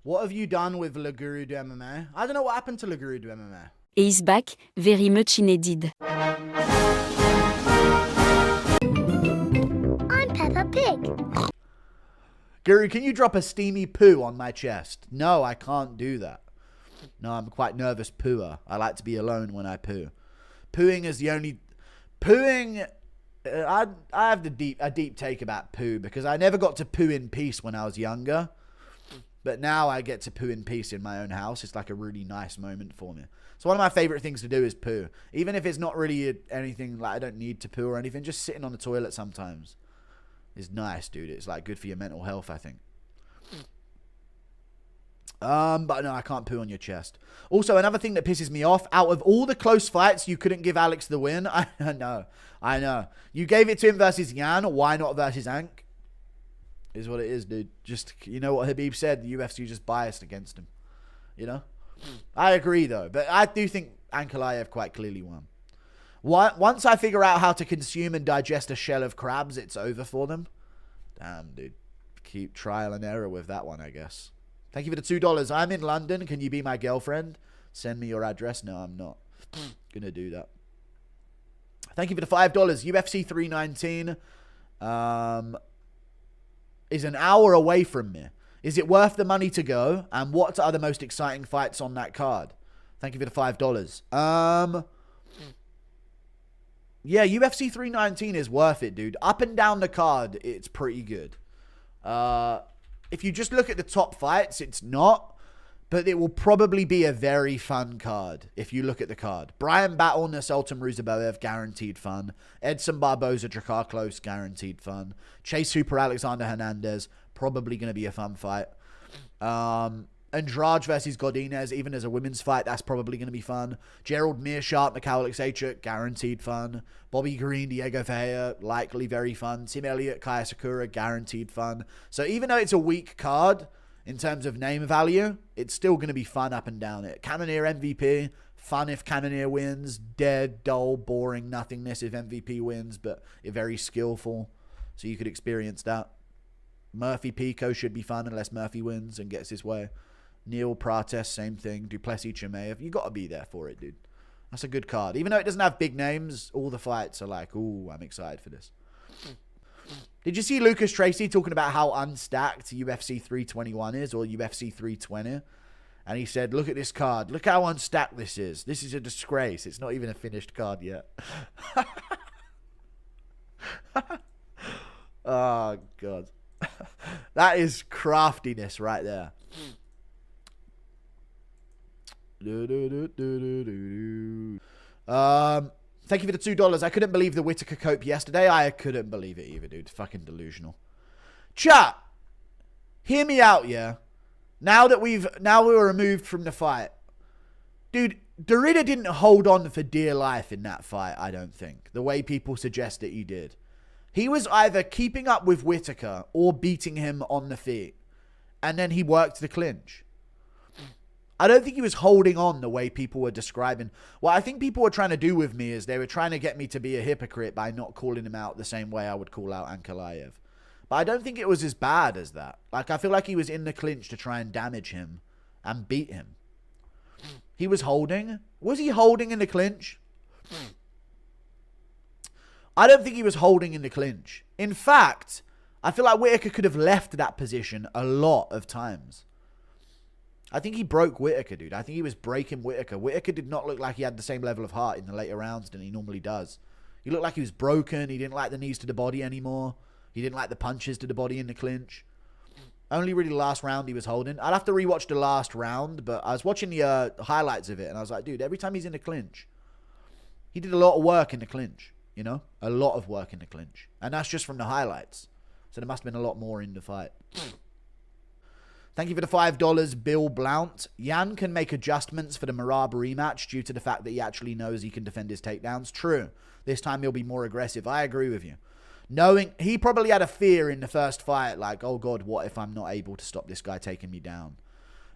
What have you done with Le Guru du MMA? I don't know what happened to Le Guru du MMA. He's back, very much indeed. I'm Peppa Pig. Guru, can you drop a steamy poo on my chest? No, I can't do that. No, I'm quite nervous pooer. I like to be alone when I poo. Pooing is the only... Pooing... I have a deep take about poo because I never got to poo in peace when I was younger. But now I get to poo in peace in my own house. It's like a really nice moment for me. So one of my favorite things to do is poo. Even if it's not really anything, like I don't need to poo or anything, just sitting on the toilet sometimes is nice, dude. It's like good for your mental health, I think. But no, I can't poo on your chest. Also, another thing that pisses me off, out of all the close fights, you couldn't give Alex the win. I know. You gave it to him versus Yan. Why not versus Ank? Is what it is, dude. Just, you know what Habib said, the UFC just biased against him. You know? I agree, though. But I do think Ankalaev quite clearly won. Once I figure out how to consume and digest a shell of crabs, it's over for them. Damn, dude. Keep trial and error with that one, I guess. Thank you for the $2. I'm in London. Can you be my girlfriend? Send me your address. No, I'm not gonna do that. Thank you for the $5. UFC 319 is an hour away from me. Is it worth the money to go? And what are the most exciting fights on that card? Thank you for the $5. Yeah, UFC 319 is worth it, dude. Up and down the card, it's pretty good. If you just look at the top fights, it's not. But it will probably be a very fun card if you look at the card. Brian Battle, Sultan Ruzaboev, guaranteed fun. Edson Barboza, Drakkar Klose, guaranteed fun. Chase Hooper, Alexander Hernandez, probably going to be a fun fight. Andrade versus Godinez, even as a women's fight, that's probably going to be fun. Gerald Meerschaert, Mikhail Alexeychuk, guaranteed fun. Bobby Green, Diego Ferreira, likely very fun. Tim Elliott, Kaya Sakura, guaranteed fun. So even though it's a weak card in terms of name value, it's still going to be fun up and down it. Cannonier MVP, fun if Cannonier wins. Dead, dull, boring, nothingness if MVP wins, but very skillful. So you could experience that. Murphy Pico should be fun unless Murphy wins and gets his way. Neil Prates, same thing. Duplessis Chimaev. You got to be there for it, dude. That's a good card. Even though it doesn't have big names, all the fights are like, ooh, I'm excited for this. Did you see Lucas Tracy talking about how unstacked UFC 321 is, or UFC 320? And he said, look at this card. Look how unstacked this is. This is a disgrace. It's not even a finished card yet. Oh, God. That is craftiness right there. Thank you for the $2. I couldn't believe the Whittaker cope yesterday. I couldn't believe it either, dude. Fucking delusional. Chat, hear me out, yeah. Now we're removed from the fight, dude. Dorita didn't hold on for dear life in that fight. I don't think the way people suggest that he did. He was either keeping up with Whittaker or beating him on the feet, and then he worked the clinch. I don't think he was holding on the way people were describing. What I think people were trying to do with me is they were trying to get me to be a hypocrite by not calling him out the same way I would call out Ankalaev. But I don't think it was as bad as that. Like, I feel like he was in the clinch to try and damage him and beat him. He was holding. Was he holding in the clinch? I don't think he was holding in the clinch. In fact, I feel like Whittaker could have left that position a lot of times. I think he broke Whittaker, dude. I think he was breaking Whittaker. Whittaker did not look like he had the same level of heart in the later rounds than he normally does. He looked like he was broken. He didn't like the knees to the body anymore. He didn't like the punches to the body in the clinch. Only really the last round he was holding. I'd have to rewatch the last round, but I was watching the highlights of it, and I was like, dude, every time he's in the clinch, he did a lot of work in the clinch, you know? A lot of work in the clinch. And that's just from the highlights. So there must have been a lot more in the fight. Thank you for the $5, Bill Blount. Yan can make adjustments for the Merab rematch due to the fact that he actually knows he can defend his takedowns. True. This time he'll be more aggressive. I agree with you. Knowing he probably had a fear in the first fight, like, oh God, what if I'm not able to stop this guy taking me down?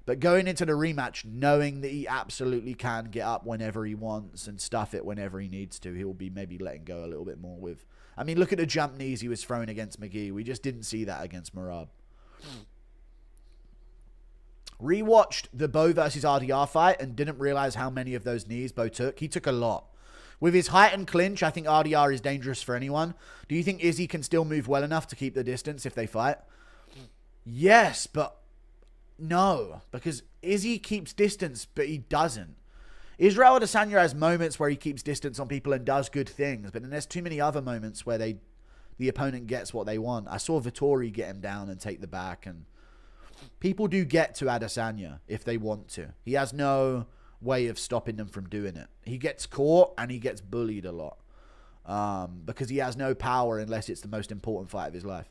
But going into the rematch, knowing that he absolutely can get up whenever he wants and stuff it whenever he needs to, he'll be maybe letting go a little bit more with. I mean, look at the jump knees he was throwing against McGee. We just didn't see that against Merab. Rewatched the Bo versus RDR fight and didn't realize how many of those knees Bo took. He took a lot. With his height and clinch, I think RDR is dangerous for anyone. Do you think Izzy can still move well enough to keep the distance if they fight? Yes, but no, because Izzy keeps distance, but he doesn't. Israel Adesanya has moments where he keeps distance on people and does good things, but then there's too many other moments where the opponent gets what they want. I saw Vettori get him down and take the back, and people do get to Adesanya if they want to. He has no way of stopping them from doing it. He gets caught and he gets bullied a lot because he has no power unless it's the most important fight of his life.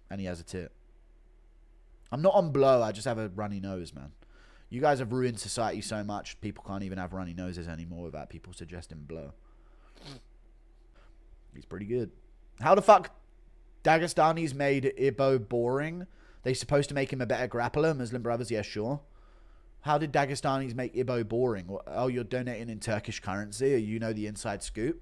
And he has a tit. I'm not on blow. I just have a runny nose, man. You guys have ruined society so much, people can't even have runny noses anymore without people suggesting blow. He's pretty good. How the fuck Dagestanis made Ibo boring? They supposed to make him a better grappler? Muslim brothers, yeah, sure. How did Dagestanis make Ibo boring? Oh, you're donating in Turkish currency, or you know the inside scoop?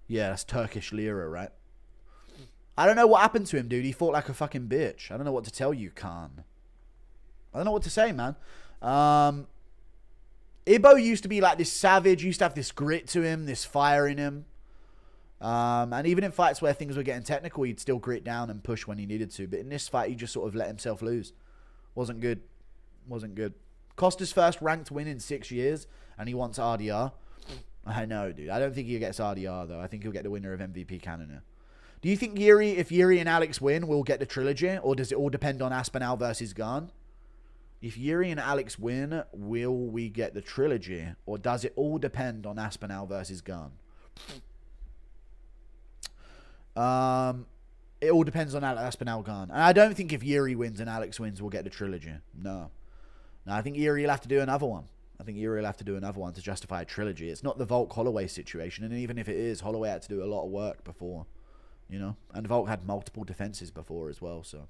Yeah, that's Turkish lira, right? I don't know what happened to him, dude. He fought like a fucking bitch. I don't know what to tell you, Khan. I don't know what to say, man. Ibo used to be like this savage. He used to have this grit to him, this fire in him. And even in fights where things were getting technical, he'd still grit down and push when he needed to. But in this fight, he just sort of let himself lose. Wasn't good. Wasn't good. Costa's first ranked win in 6 years, and he wants RDR. I know, dude. I don't think he gets RDR, though. I think he'll get the winner of MVP Canada. Do you think if Youre and Alex win, we'll get the trilogy? Or does it all depend on Aspinall versus Garn? If Youre and Alex win, will we get the trilogy? Or does it all depend on Aspinall versus Garn? It all depends on Aspinall Garn. And I don't think if Youre wins and Alex wins, we'll get the trilogy. No. No, I think Youre will have to do another one. I think Youre will have to do another one to justify a trilogy. It's not the Volk-Holloway situation. And even if it is, Holloway had to do a lot of work before. You know, and Volk had multiple defenses before as well. So,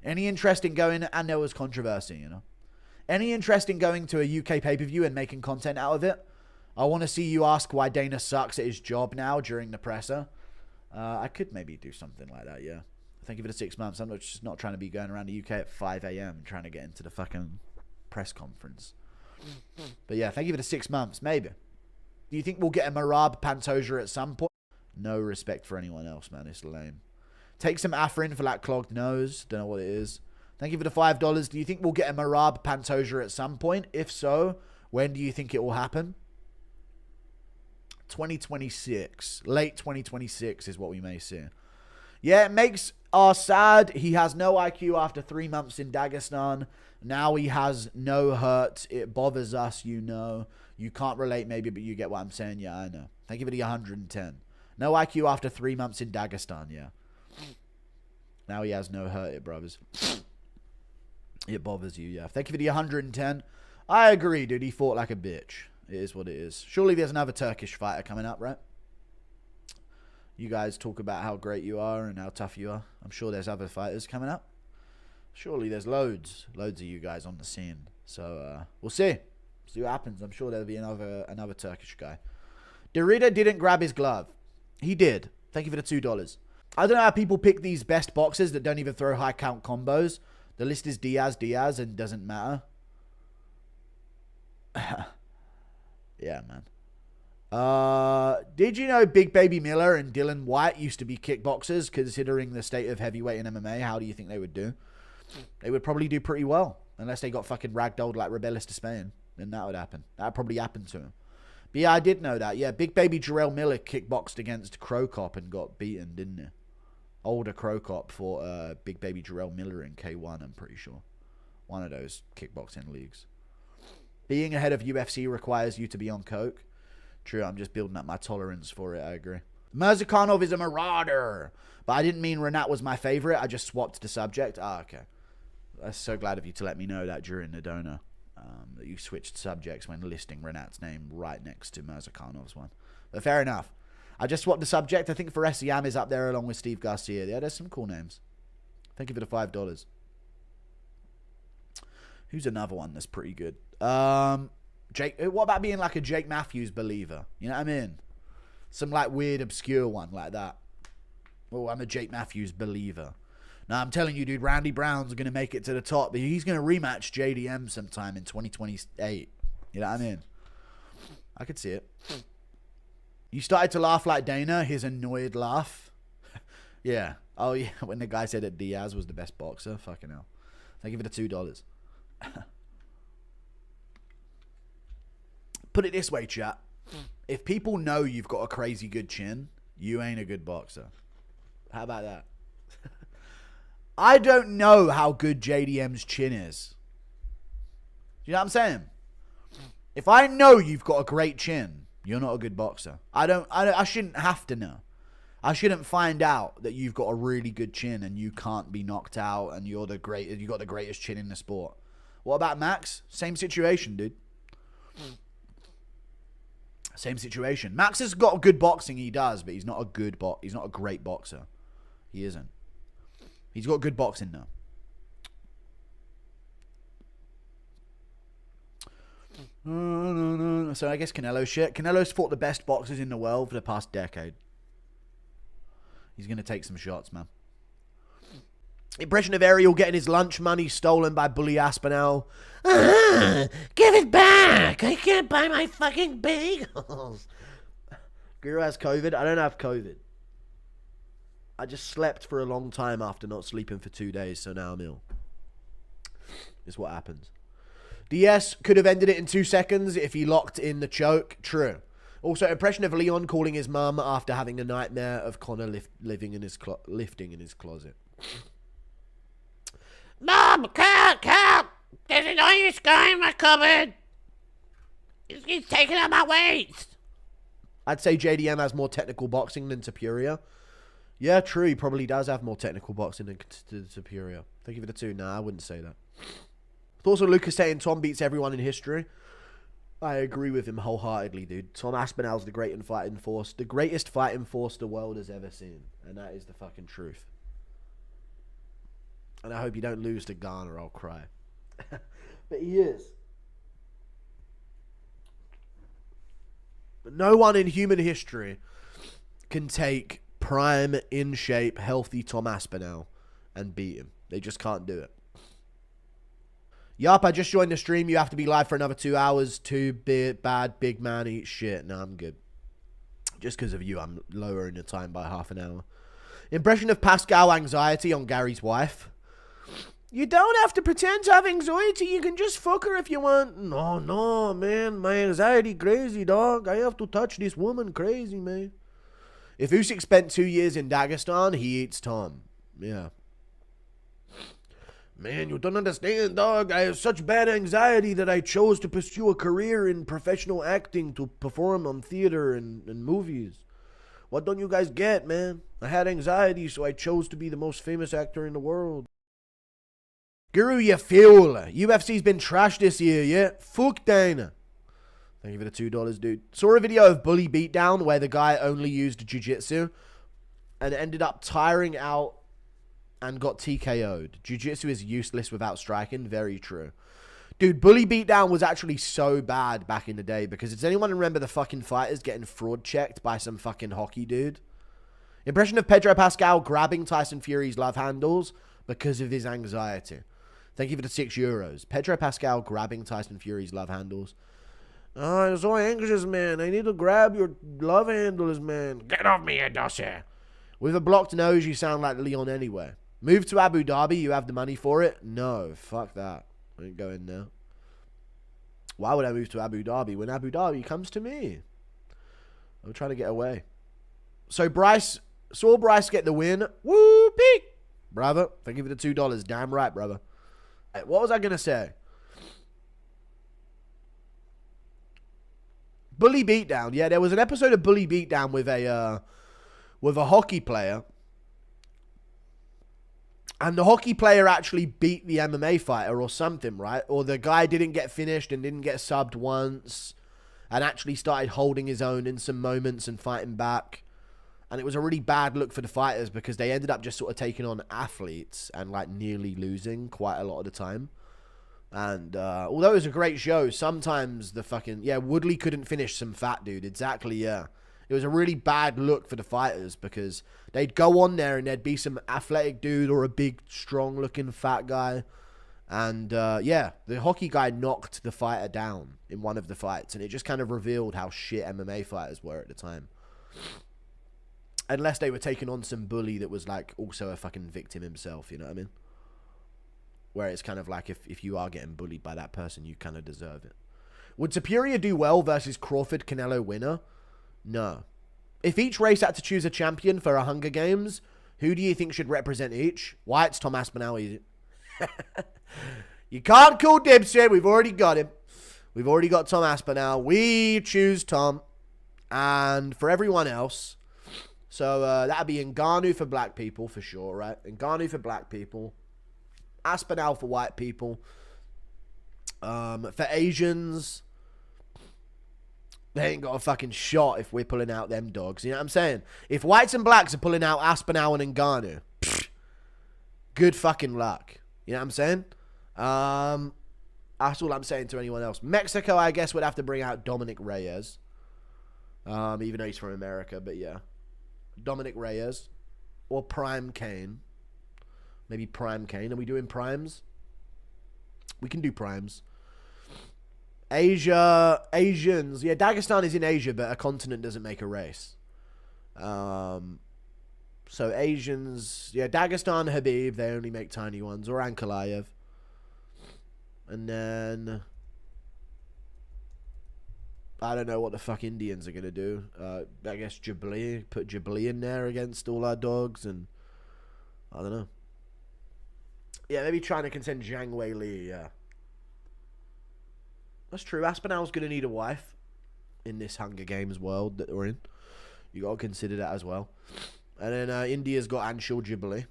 any interest in going? And there was controversy. You know, any interest in going to a UK pay-per-view and making content out of it? I want to see you ask why Dana sucks at his job now during the presser. I could maybe do something like that. Yeah, thank you for the 6 months. I'm just not trying to be going around the UK at 5 a.m. and trying to get into the fucking press conference. But yeah, thank you for the 6 months. Maybe. Do you think we'll get a Merab Pantoja at some point? No respect for anyone else, man. It's lame. Take some Afrin for that clogged nose. Don't know what it is. Thank you for the $5. Do you think we'll get a Merab Pantoja at some point? If so, when do you think it will happen? 2026. Late 2026 is what we may see. Yeah, it makes us sad. He has no IQ after 3 months in Dagestan. Now he has no hurt. It bothers us, you know. You can't relate maybe, but you get what I'm saying. Yeah, I know. Thank you for the 110. No IQ after 3 months in Dagestan, yeah. Now he has no hurt, it brothers. It bothers you, yeah. Thank you for the 110. I agree, dude. He fought like a bitch. It is what it is. Surely there's another Turkish fighter coming up, right? You guys talk about how great you are and how tough you are. I'm sure there's other fighters coming up. Surely there's loads of you guys on the scene. So, we'll see. See what happens. I'm sure there'll be another Turkish guy. Derrida didn't grab his glove. He did. Thank you for the $2. I don't know how people pick these best boxers that don't even throw high count combos. The list is Diaz, and doesn't matter. Yeah, man. Did you know Big Baby Miller and Dylan White used to be kickboxers? Considering the state of heavyweight in MMA, how do you think they would do? They would probably do pretty well. Unless they got fucking ragdolled like Rebellis to Spain. Then that would happen. That would probably happen to him. But yeah, I did know that. Yeah, Big Baby Jarrell Miller kickboxed against Crow Cop and got beaten, didn't he? Older Crow Cop fought Big Baby Jarrell Miller in K1, I'm pretty sure. One of those kickboxing leagues. Being ahead of UFC requires you to be on coke. True, I'm just building up my tolerance for it, I agree. Mirzakhanov is a marauder. But I didn't mean Renat was my favorite. I just swapped the subject. Ah, okay. I'm so glad of you to let me know that during the donor. That you switched subjects when listing Renat's name right next to Mirzakhanov's one. But fair enough. I just swapped the subject. I think for Siam is up there along with Steve Garcia. Yeah, there's some cool names. Thank you for the $5. Who's another one that's pretty good? Jake. What about being like a Jake Matthews believer? You know what I mean? Some like weird obscure one like that. Oh, I'm a Jake Matthews believer. Now, I'm telling you, dude, Randy Brown's going to make it to the top. But he's going to rematch JDM sometime in 2028. You know what I mean? I could see it. You started to laugh like Dana, his annoyed laugh. Yeah. Oh, yeah. When the guy said that Diaz was the best boxer. Fucking hell. Thank you for the $2. Put it this way, chat. If people know you've got a crazy good chin, you ain't a good boxer. How about that? I don't know how good JDM's chin is. You know what I'm saying? If I know you've got a great chin, you're not a good boxer. I shouldn't have to know. I shouldn't find out that you've got a really good chin and you can't be knocked out and you got the greatest chin in the sport. What about Max? Same situation, dude. Same situation. Max has got good boxing, he does, but he's not a great boxer. He isn't. He's got good boxing now. So I guess Canelo shit. Canelo's fought the best boxers in the world for the past decade. He's going to take some shots, man. Impression of Ariel getting his lunch money stolen by Bully Aspinall. Give it back. I can't buy my fucking bagels. Guru has COVID. I don't have COVID. I just slept for a long time after not sleeping for 2 days, so now I'm ill. Is what happens. DS could have ended it in 2 seconds if he locked in the choke. True. Also, impression of Leon calling his mum after having a nightmare of Connor lifting in his closet. Mom, cat! There's an Irish guy in my cupboard. He's taking out my waist. I'd say JDM has more technical boxing than Superior. Yeah, true. He probably does have more technical boxing than Superior. Thank you for the 2. Nah, I wouldn't say that. Thoughts on Lucas saying Tom beats everyone in history? I agree with him wholeheartedly, dude. Tom Aspinall's the greatest fighting force the world has ever seen. And that is the fucking truth. And I hope you don't lose to Garner, I'll cry. But he is. But no one in human history can take prime, in shape, healthy Tom Aspinall and beat him. They just can't do it. Yup, I just joined the stream. You have to be live for another 2 hours. Too bad, big man, eat shit. No, I'm good. Just because of you, I'm lowering the time by half an hour. Impression of Pascal anxiety on Gary's wife. You don't have to pretend to have anxiety. You can just fuck her if you want. No, man. My anxiety crazy, dog. I have to touch this woman crazy, man. If Usyk spent 2 years in Dagestan, he eats Tom. Yeah. Man, you don't understand, dog. I have such bad anxiety that I chose to pursue a career in professional acting to perform on theater and movies. What don't you guys get, man? I had anxiety, so I chose to be the most famous actor in the world. Guru, you fool. UFC's been trashed this year, yeah? Fuck Dana. Thank you for the $2, dude. Saw a video of Bully Beatdown where the guy only used jiu-jitsu and ended up tiring out and got TKO'd. Jiu-jitsu is useless without striking. Very true. Dude, Bully Beatdown was actually so bad back in the day because does anyone remember the fucking fighters getting fraud checked by some fucking hockey dude? Impression of Pedro Pascal grabbing Tyson Fury's love handles because of his anxiety. Thank you for the €6. Pedro Pascal grabbing Tyson Fury's love handles. Oh, I'm so anxious, man. I need to grab your love handles, man. Get off me, Adosha. With a blocked nose, you sound like Leon anyway. Move to Abu Dhabi, you have the money for it? No, fuck that. I ain't going there. Why would I move to Abu Dhabi when Abu Dhabi comes to me? I'm trying to get away. So saw Bryce get the win. Woo, peak. Brother, thank you for the $2. Damn right, brother. What was I going to say? Bully Beatdown. Yeah, there was an episode of Bully Beatdown with a hockey player. And the hockey player actually beat the MMA fighter or something, right? Or the guy didn't get finished and didn't get subbed once and actually started holding his own in some moments and fighting back. And it was a really bad look for the fighters because they ended up just sort of taking on athletes and like nearly losing quite a lot of the time. And although it was a great show, sometimes the fucking... Yeah, Woodley couldn't finish some fat dude. Exactly, yeah. It was a really bad look for the fighters because they'd go on there and there'd be some athletic dude or a big, strong-looking fat guy. And, yeah, the hockey guy knocked the fighter down in one of the fights. And it just kind of revealed how shit MMA fighters were at the time. Unless they were taking on some bully that was, like, also a fucking victim himself, you know what I mean? Where it's kind of like if you are getting bullied by that person, you kind of deserve it. Would Superior do well versus Crawford Canelo winner? No. If each race had to choose a champion for a Hunger Games, who do you think should represent each? White's Tom Aspinall. You can't call dipshit. We've already got him. We've already got Tom Aspinall. We choose Tom. And for everyone else, so that'd be Ngannou for black people for sure, right? Ngannou for black people. Aspinall for white people. For Asians, they ain't got a fucking shot if we're pulling out them dogs. You know what I'm saying? If whites and blacks are pulling out Aspinall and Ngannou, good fucking luck. You know what I'm saying? That's all I'm saying to anyone else. Mexico, I guess, would have to bring out Dominic Reyes. Even though he's from America, but yeah. Dominic Reyes. Or Prime Kane. Maybe Prime Kane. Are we doing primes? We can do primes. Asians. Yeah, Dagestan is in Asia, but a continent doesn't make a race. So Asians. Yeah, Dagestan, Habib, they only make tiny ones. Or Ankalaev. And then I don't know what the fuck Indians are going to do. I guess Jabli. Put Jabli in there against all our dogs. And I don't know. Yeah, maybe trying to contend Zhang Wei Li, yeah. That's true. Aspinall's going to need a wife in this Hunger Games world that we're in. You got to consider that as well. And then India's got Anshul Jibali.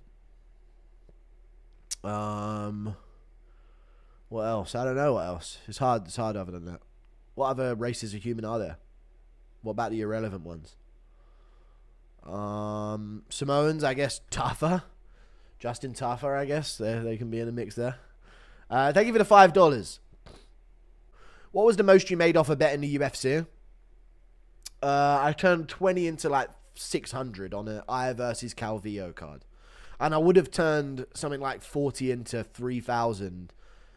What else? I don't know what else. It's hard other than that. What other races of human are there? What about the irrelevant ones? Samoans, I guess, Tafa. Justin Tafa, I guess. They can be in the mix there. Thank you for the $5. What was the most you made off a bet in the UFC? I turned 20 into like 600 on an Aya versus Calvillo card. And I would have turned something like 40 into 3,000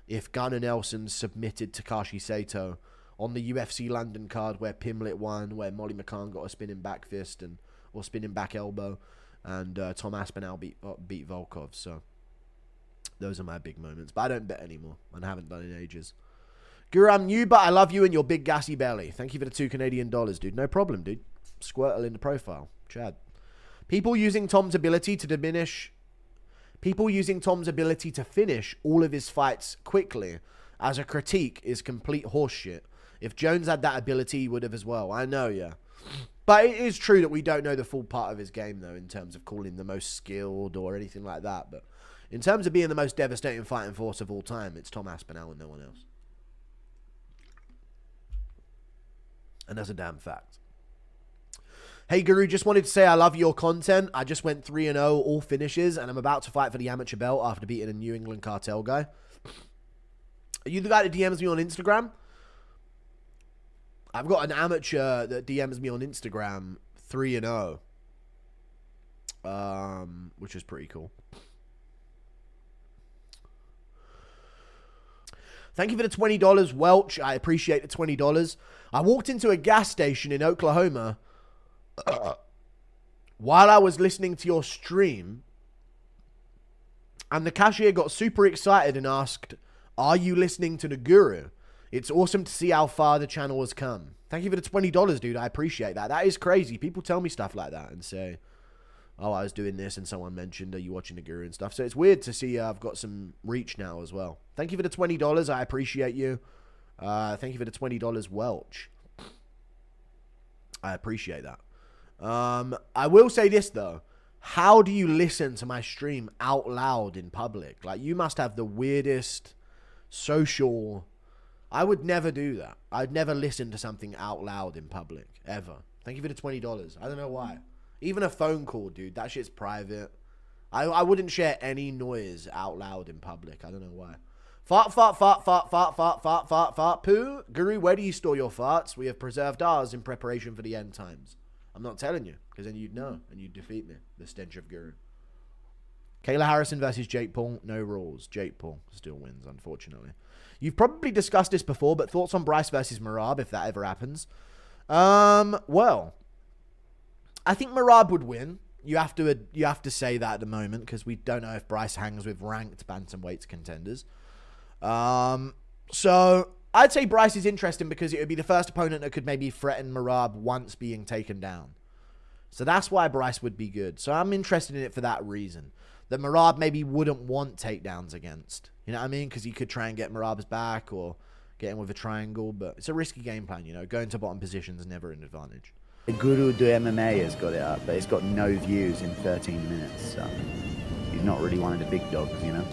if Gunnar Nelson submitted Takashi Sato on the UFC London card where Pimlet won, where Molly McCann got a spinning back fist or spinning back elbow, and Tom Aspinall beat Volkov. So those are my big moments. But I don't bet anymore, and I haven't done in ages. Guru, I'm new, but I love you and your big gassy belly. Thank you for the $2 Canadian, dude. No problem, dude. Squirtle in the profile. Chad. People using Tom's ability to finish all of his fights quickly as a critique is complete horseshit. If Jones had that ability, he would have as well. I know, yeah. But it is true that we don't know the full part of his game, though, in terms of calling him the most skilled or anything like that. But in terms of being the most devastating fighting force of all time, it's Tom Aspinall and no one else. And that's a damn fact. Hey, Guru, just wanted to say I love your content. I just went 3-0, all finishes, and I'm about to fight for the amateur belt after beating a New England cartel guy. Are you the guy that DMs me on Instagram? I've got an amateur that DMs me on Instagram 3-0. Which is pretty cool. Thank you for the $20, Welch. I appreciate the $20. I walked into a gas station in Oklahoma while I was listening to your stream, and the cashier got super excited and asked, "Are you listening to the Guru? It's awesome to see how far the channel has come." Thank you for the $20, dude. I appreciate that. That is crazy. People tell me stuff like that and say, "Oh, I was doing this and someone mentioned, are you watching the Guru and stuff?" So it's weird to see I've got some reach now as well. Thank you for the $20. I appreciate you. Thank you for the $20, Welch. I appreciate that. I will say this, though. How do you listen to my stream out loud in public? Like, you must have the weirdest social... I would never do that. I'd never listen to something out loud in public, ever. Thank you for the $20. I don't know why. Even a phone call, dude. That shit's private. I wouldn't share any noise out loud in public. I don't know why. Fart, poo. Guru, where do you store your farts? We have preserved ours in preparation for the end times. I'm not telling you, because then you'd know, and you'd defeat me, the stench of Guru. Kayla Harrison versus Jake Paul, no rules. Jake Paul still wins, unfortunately. You've probably discussed this before, but thoughts on Bryce versus Merab, if that ever happens? Well, I think Merab would win. You have to say that at the moment, because we don't know if Bryce hangs with ranked bantamweights contenders. So I'd say Bryce is interesting because it would be the first opponent that could maybe threaten Merab once being taken down. So that's why Bryce would be good. So I'm interested in it for that reason. That Merab maybe wouldn't want takedowns against. You know what I mean? Because he could try and get Merab's back or get him with a triangle. But it's a risky game plan, you know. Going to bottom position is never an advantage. The Guru do MMA has got it up, but it's got no views in 13 minutes. So he's not really one of the big dogs, you know.